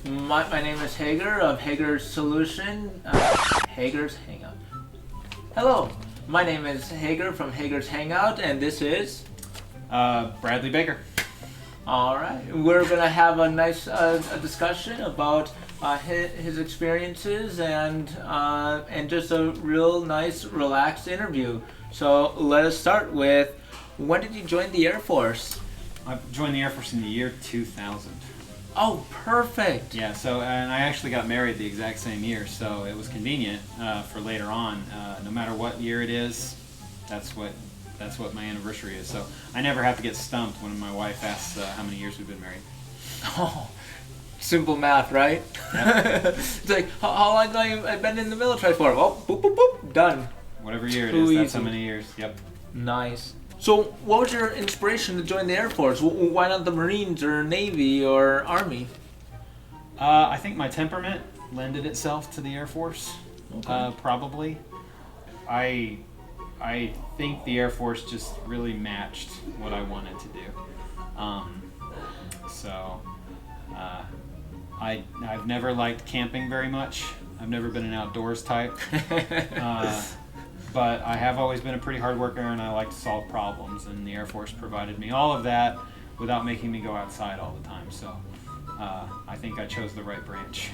My name is Hager of Hager's Solution. Hager's Hangout. Hello, my name is Hager from Hager's Hangout, and this is... Bradley Baker. Alright, we're gonna have a nice a discussion about his experiences and just a real nice, relaxed interview. So let us start with, when did you join the Air Force? I joined the Air Force in the year 2000. Oh, perfect. Yeah, and I actually got married the exact same year, so it was convenient for later on. No matter what year it is, that's what my anniversary is. So I never have to get stumped when my wife asks how many years we've been married. Oh, simple math, right? Yep. It's like, how long have I been in the military for? Oh, boop, boop, boop, done. Whatever year it Too is, that's how easy. many years. Yep. Nice. So, what was your inspiration to join the Air Force? Why not the Marines or Navy or Army? I think my temperament lended itself to the Air Force. Okay. Probably. I think the Air Force just really matched what I wanted to do. I've never liked camping very much. I've never been an outdoors type. But I have always been a pretty hard worker, and I like to solve problems, and the Air Force provided me all of that without making me go outside all the time. So I think I chose the right branch.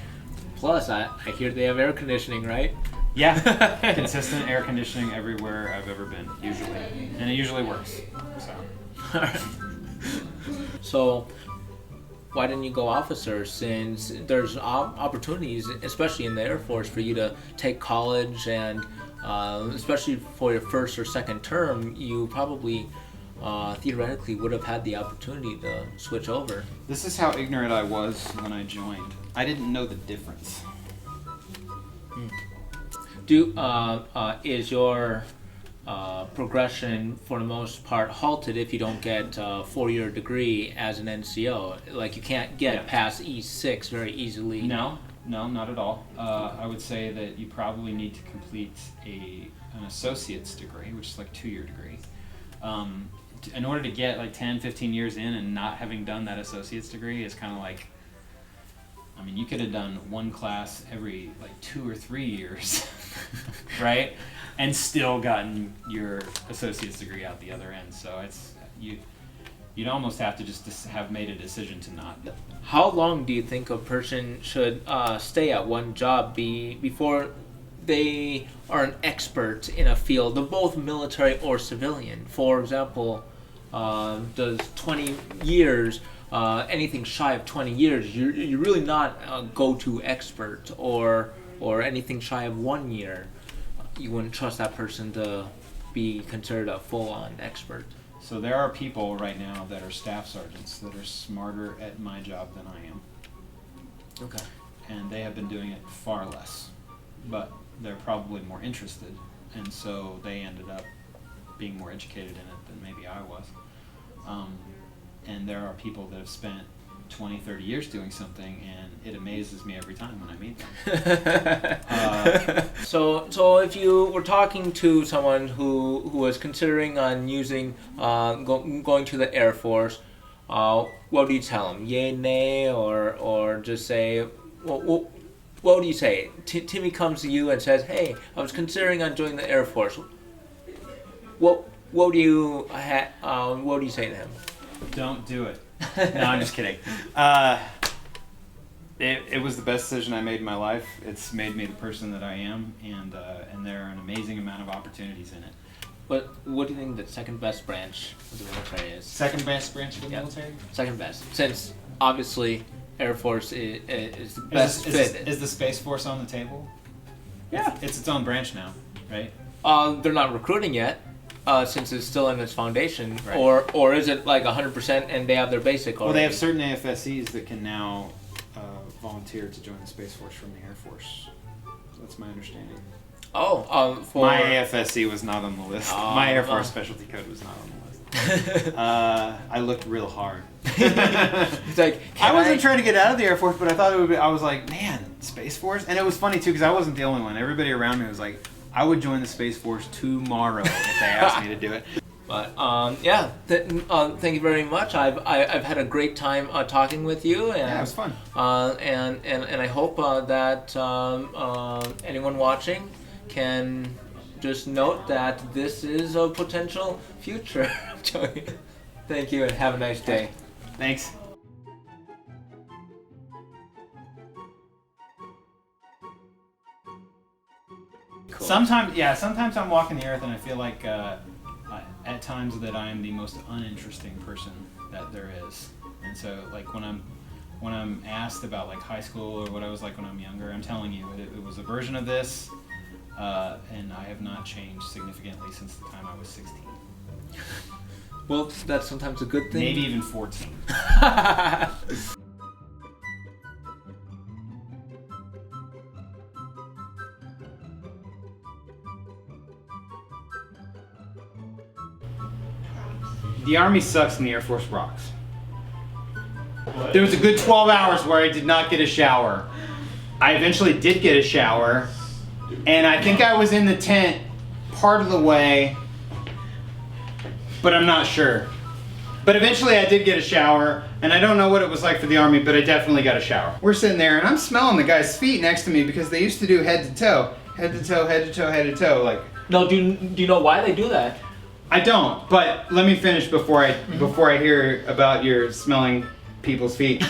Plus, I hear they have air conditioning, right? Yeah, consistent air conditioning everywhere I've ever been, usually. And it usually works. So, why didn't you go officer, since there's opportunities, especially in the Air Force, for you to take college, and especially for your first or second term, you probably theoretically would have had the opportunity to switch over. This is how ignorant I was when I joined. I didn't know the difference. Is your progression for the most part halted if you don't get a 4-year degree as an NCO? Like, you can't get past E6 very easily. No, not at all. I would say that you probably need to complete an associate's degree, which is like a 2-year degree. In order to get like 10, 15 years in and not having done that associate's degree is kind of like, I mean, you could have done one class every like 2 or 3 years, right? And still gotten your associate's degree out the other end. So you'd almost have to just have made a decision to not. How long do you think a person should stay at one job before they are an expert in a field of both military or civilian? For example, does 20 years, anything shy of 20 years, you're really not a go-to expert, or anything shy of 1 year, you wouldn't trust that person to be considered a full-on expert? So there are people right now that are staff sergeants that are smarter at my job than I am. Okay. And they have been doing it far less, but they're probably more interested, and so they ended up being more educated in it than maybe I was. And there are people that have spent 20, 30 years doing something, and it amazes me every time when I meet them. So if you were talking to someone who was considering on using going to the Air Force, what do you tell them? Yay, nay, or just say, what do you say? Timmy comes to you and says, "Hey, I was considering on joining the Air Force." What do you say to him? Don't do it. No, I'm just kidding. It was the best decision I made in my life. It's made me the person that I am, and there are an amazing amount of opportunities in it. But what do you think the second best branch of the military is? Second best branch of the military? Second best, since obviously Air Force is the best fit. Is the Space Force on the table? Yeah. It's its own branch now, right? They're not recruiting yet, since it's still in its foundation, Right. or is it like 100% and they have their basic already? Well, they have certain AFSCs that can now volunteer to join the Space Force from the Air Force. That's my understanding. My AFSC was not on the list. My Air Force specialty code was not on the list. I looked real hard. It's like, I wasn't trying to get out of the Air Force, but I thought it would be. I was like, man, Space Force, and it was funny too because I wasn't the only one. Everybody around me was like, I would join the Space Force tomorrow if they asked me to do it. But yeah, thank you very much. I've had a great time talking with you, and Yeah, it was fun. and I hope that anyone watching can just note that this is a potential future. Thank you, and have a nice day. Thanks. Cool. Sometimes I'm walking the earth and I feel like at times that I am the most uninteresting person that there is. And so like when I'm asked about like high school or what I was like when I'm younger, I'm telling you it was a version of this, and I have not changed significantly since the time I was 16. Well, that's sometimes a good thing. Maybe even 14. The Army sucks and the Air Force rocks. There was a good 12 hours where I did not get a shower. I eventually did get a shower, and I think I was in the tent part of the way, but I'm not sure. But eventually I did get a shower, and I don't know what it was like for the Army, but I definitely got a shower. We're sitting there, and I'm smelling the guy's feet next to me because they used to do head to toe. Head to toe, head to toe, head to toe, like... No, do you know why they do that? I don't, but let me finish before I hear about your smelling people's feet.